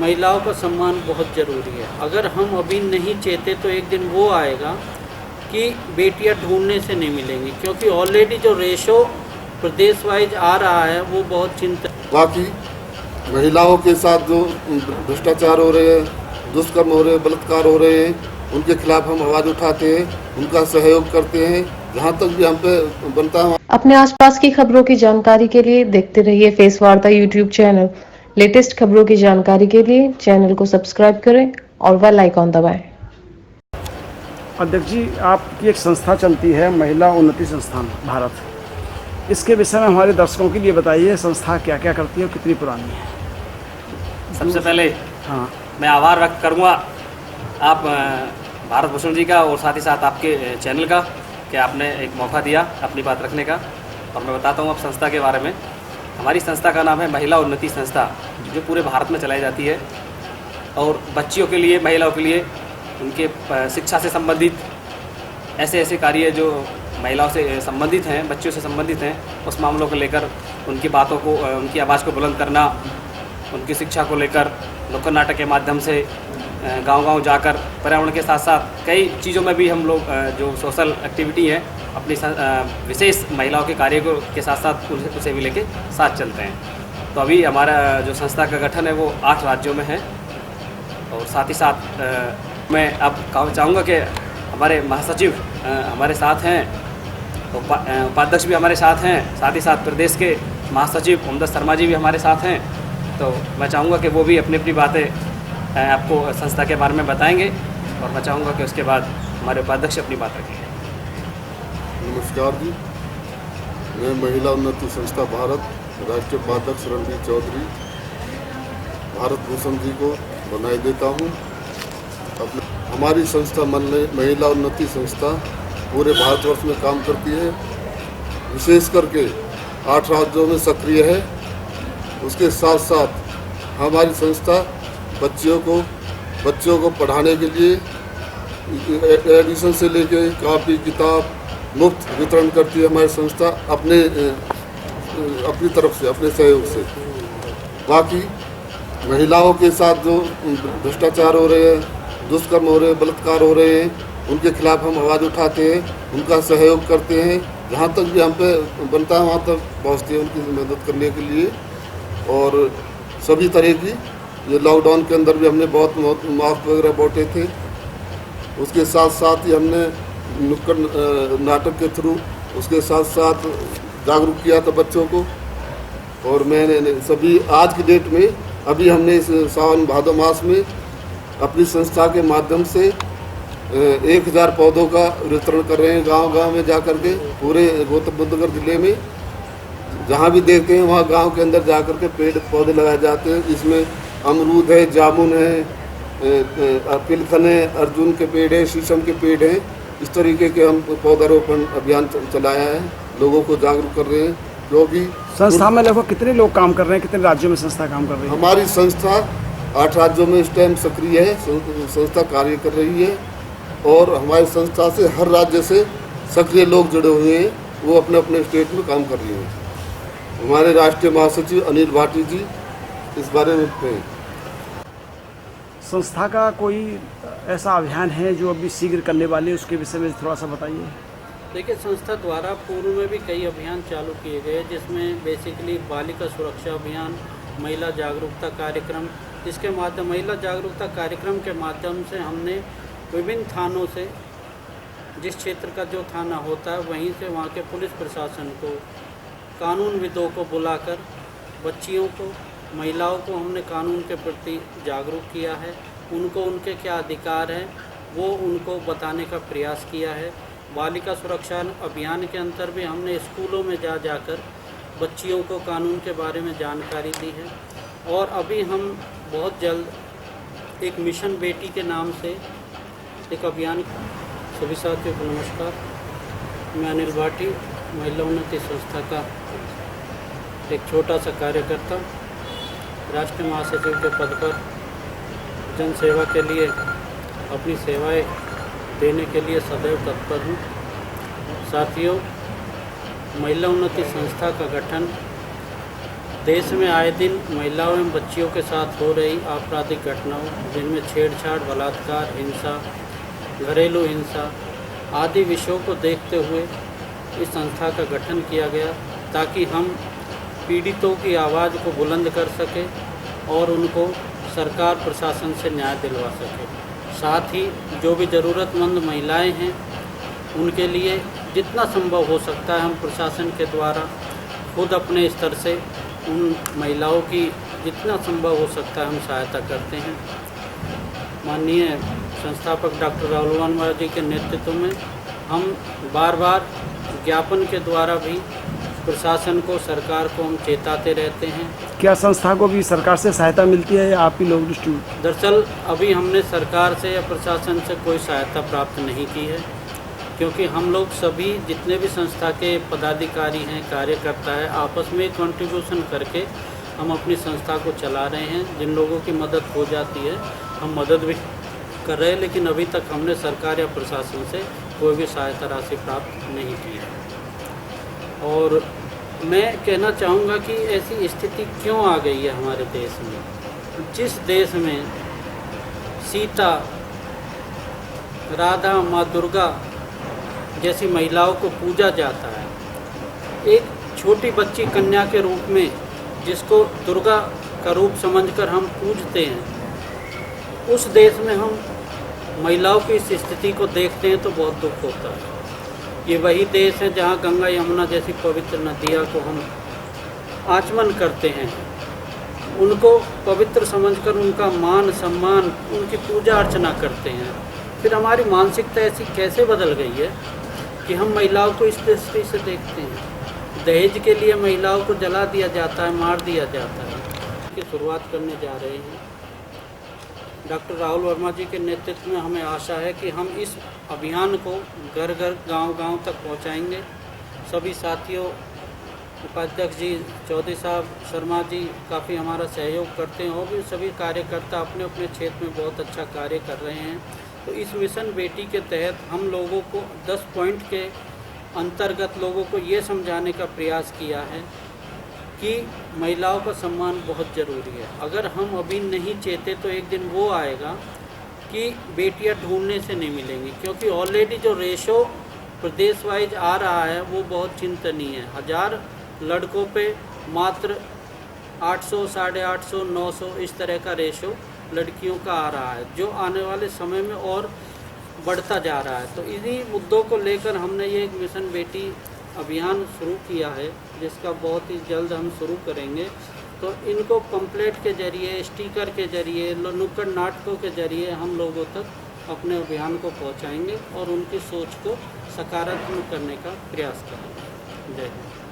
महिलाओं का सम्मान बहुत ज़रूरी है। अगर हम अभी नहीं चेते तो एक दिन वो आएगा कि बेटियां ढूंढने से नहीं मिलेंगी, क्योंकि ऑलरेडी जो रेशो प्रदेश वाइज आ रहा है वो बहुत चिंता। बाकी महिलाओं के साथ जो भ्रष्टाचार हो रहे हैं, दुष्कर्म हो रहे हैं, बलात्कार हो रहे हैं, उनके खिलाफ हम आवाज़ उठाते हैं, उनका सहयोग करते हैं जहाँ तक भी हम पे बनता है। अपने आसपास की खबरों की जानकारी के लिए देखते रहिए फेस वार्ता यूट्यूब चैनल। लेटेस्ट खबरों की जानकारी के लिए चैनल को सब्सक्राइब करें और बेल आइकॉन दबाएं। अध्यक्ष जी, आपकी एक संस्था चलती है महिला उन्नति संस्थान भारत, इसके विषय में हमारे दर्शकों के लिए बताइए, संस्था क्या क्या करती है और कितनी पुरानी है। सबसे पहले हाँ, मैं आभार व्यक्त करूंगा आप भारत भूषण जी का और साथ ही साथ आपके चैनल का कि आपने एक मौका दिया अपनी बात रखने का। और मैं बताता हूँ अब संस्था के बारे में। हमारी संस्था का नाम है महिला उन्नति संस्था, जो पूरे भारत में चलाई जाती है और बच्चियों के लिए, महिलाओं के लिए उनके शिक्षा से संबंधित ऐसे कार्य जो महिलाओं से संबंधित हैं, बच्चियों से संबंधित हैं, उस मामलों को लेकर उनकी बातों को, उनकी आवाज़ को बुलंद करना, उनकी शिक्षा को लेकर नुक्कड़ नाटक के माध्यम से गांव-गांव जाकर पर्यावरण के साथ साथ कई चीज़ों में भी हम लोग जो सोशल एक्टिविटी है अपनी विशेष महिलाओं के कार्य को के साथ साथ उसे भी लेके साथ चलते हैं। तो अभी हमारा जो संस्था का गठन है वो 8 राज्यों में है। और साथ ही साथ मैं अब चाहूँगा कि हमारे महासचिव हमारे साथ हैं, उपाध्यक्ष भी हमारे साथ हैं, साथ ही साथ प्रदेश के महासचिव ओमदत्त शर्मा जी भी हमारे साथ हैं। तो मैं चाहूँगा कि वो भी अपनी अपनी बातें आपको संस्था के बारे में बताएंगे और मैं चाहूँगा कि उसके बाद हमारे उपाध्यक्ष अपनी बात रखेंगे। नमस्कार जी, मैं महिला उन्नति संस्था भारत राष्ट्रीय उपाध्यक्ष रणबीर चौधरी भारत भूषण जी को बधाई देता हूँ। हमारी संस्था महिला उन्नति संस्था पूरे भारतवर्ष में काम करती है, विशेष करके 8 राज्यों में सक्रिय है। उसके साथ साथ हमारी संस्था बच्चों को पढ़ाने के लिए एडमिशन से लेके कॉपी किताब मुफ्त वितरण करती है हमारी संस्था अपनी तरफ से, अपने सहयोग से। बाकी महिलाओं के साथ जो भ्रष्टाचार हो रहे हैं, दुष्कर्म हो रहे हैं, बलात्कार हो रहे हैं, उनके खिलाफ हम आवाज़ उठाते हैं, उनका सहयोग करते हैं जहाँ तक भी हम पे बनता है वहाँ तक पहुँचते हैं उनकी मदद करने के लिए। और सभी तरह की ये लॉकडाउन के अंदर भी हमने बहुत मास्क वगैरह बांटे थे। उसके साथ साथ ही हमने नुक्कड़ नाटक के थ्रू उसके साथ साथ जागरूक किया था बच्चों को। और मैंने सभी आज की डेट में अभी हमने इस सावन भादो मास में अपनी संस्था के माध्यम से 1000 पौधों का वितरण कर रहे हैं गांव-गांव में जाकर के। पूरे गौतम बुद्ध नगर जिले में जहां भी देखते हैं वहां गांव के अंदर जाकर के पेड़ पौधे लगाए जाते हैं। इसमें अमरूद है, जामुन है, पिलखन है, अर्जुन के पेड़ है, शीशम के पेड़ हैं। इस तरीके के हम पौधारोपण अभियान चलाया है, लोगों को जागरूक कर रहे हैं। क्योंकि संस्था में लगभग कितने लोग काम कर रहे हैं, कितने राज्यों में संस्था काम कर रही है? हमारी संस्था 8 राज्यों में इस टाइम सक्रिय है, संस्था कार्य कर रही है। और हमारी संस्था से हर राज्य से सक्रिय लोग जुड़े हुए हैं, वो अपने अपने स्टेट में काम कर रहे हैं। हमारे राष्ट्रीय महासचिव अनिल भाटी जी इस बारे में कहें। संस्था का कोई ऐसा अभियान है जो अभी शीघ्र करने वाले, उसके विषय में थोड़ा सा बताइए। देखिए, संस्था द्वारा पूर्व में भी कई अभियान चालू किए गए, जिसमें बेसिकली बालिका सुरक्षा अभियान, महिला जागरूकता कार्यक्रम। इसके माध्यम महिला जागरूकता कार्यक्रम के माध्यम से हमने विभिन्न थानों से, जिस क्षेत्र का जो थाना होता है वहीं से वहाँ के पुलिस प्रशासन को, कानूनविदों को बुलाकर बच्चियों को, महिलाओं को हमने कानून के प्रति जागरूक किया है। उनको उनके क्या अधिकार हैं वो उनको बताने का प्रयास किया है। बालिका सुरक्षा अभियान के अंतर भी हमने स्कूलों में जाकर बच्चियों को कानून के बारे में जानकारी दी है। और अभी हम बहुत जल्द एक मिशन बेटी के नाम से एक अभियान। सभी साथियों को नमस्कार, मैं अनिल भाटी, महिला उन्नति संस्था का एक छोटा सा कार्यकर्ता, राष्ट्रीय महासचिव के पद पर जन सेवा के लिए अपनी सेवाएं देने के लिए सदैव तत्पर हूँ। साथियों, महिला उन्नति संस्था का गठन देश में आए दिन महिलाओं एवं बच्चियों के साथ हो रही आपराधिक घटनाओं, जिनमें छेड़छाड़, बलात्कार, हिंसा, घरेलू हिंसा आदि विषयों को देखते हुए इस संस्था का गठन किया गया, ताकि हम पीड़ितों की आवाज़ को बुलंद कर सकें और उनको सरकार प्रशासन से न्याय दिलवा सके। साथ ही जो भी ज़रूरतमंद महिलाएं हैं उनके लिए जितना संभव हो सकता है हम प्रशासन के द्वारा खुद अपने स्तर से उन महिलाओं की जितना संभव हो सकता है हम सहायता करते हैं। माननीय संस्थापक डॉक्टर राहुल वर्मा जी के नेतृत्व में हम बार बार ज्ञापन के द्वारा भी प्रशासन को, सरकार को हम चेताते रहते हैं। क्या संस्था को भी सरकार से सहायता मिलती है या आप ही लोग डिस्ट्रीब्यूट? दरअसल अभी हमने सरकार से या प्रशासन से कोई सहायता प्राप्त नहीं की है, क्योंकि हम लोग सभी जितने भी संस्था के पदाधिकारी हैं, कार्यकर्ता है, आपस में कंट्रीब्यूशन करके हम अपनी संस्था को चला रहे हैं। जिन लोगों की मदद हो जाती है हम मदद भी कर रहे हैं, लेकिन अभी तक हमने सरकार या प्रशासन से कोई भी सहायता राशि प्राप्त नहीं की है। और मैं कहना चाहूँगा कि ऐसी स्थिति क्यों आ गई है हमारे देश में। जिस देश में सीता, राधा, माँ दुर्गा जैसी महिलाओं को पूजा जाता है, एक छोटी बच्ची कन्या के रूप में जिसको दुर्गा का रूप समझकर हम पूजते हैं, उस देश में हम महिलाओं की इस स्थिति को देखते हैं तो बहुत दुख होता है। ये वही देश है जहाँ गंगा, यमुना जैसी पवित्र नदियाँ को हम आचमन करते हैं, उनको पवित्र समझकर उनका मान सम्मान, उनकी पूजा अर्चना करते हैं। फिर हमारी मानसिकता ऐसी कैसे बदल गई है कि हम महिलाओं को इस दृष्टि से देखते हैं। दहेज के लिए महिलाओं को जला दिया जाता है, मार दिया जाता है। की शुरुआत करने जा रहे हैं डॉक्टर राहुल वर्मा जी के नेतृत्व में। हमें आशा है कि हम इस अभियान को घर घर, गांव-गांव तक पहुंचाएंगे। सभी साथियों, उपाध्यक्ष जी, चौधरी साहब, शर्मा जी काफ़ी हमारा सहयोग करते हैं, और भी सभी कार्यकर्ता अपने अपने क्षेत्र में बहुत अच्छा कार्य कर रहे हैं। तो इस मिशन बेटी के तहत हम लोगों को 10 पॉइंट के अंतर्गत लोगों को ये समझाने का प्रयास किया है कि महिलाओं का सम्मान बहुत ज़रूरी है। अगर हम अभी नहीं चेते तो एक दिन वो आएगा कि बेटियां ढूंढने से नहीं मिलेंगी, क्योंकि ऑलरेडी जो रेशो प्रदेश वाइज आ रहा है वो बहुत चिंतनीय है। 1000 लड़कों पे मात्र 800, 850, 900 इस तरह का रेशो लड़कियों का आ रहा है, जो आने वाले समय में और बढ़ता जा रहा है। तो इन्हीं मुद्दों को लेकर हमने ये एक मिशन बेटी अभियान शुरू किया है, जिसका बहुत ही जल्द हम शुरू करेंगे। तो इनको पंपलेट के जरिए, स्टिकर के जरिए, नुक्कड़ नाटकों के जरिए हम लोगों तक अपने अभियान को पहुंचाएंगे और उनकी सोच को सकारात्मक करने का प्रयास करेंगे। जय हिंद।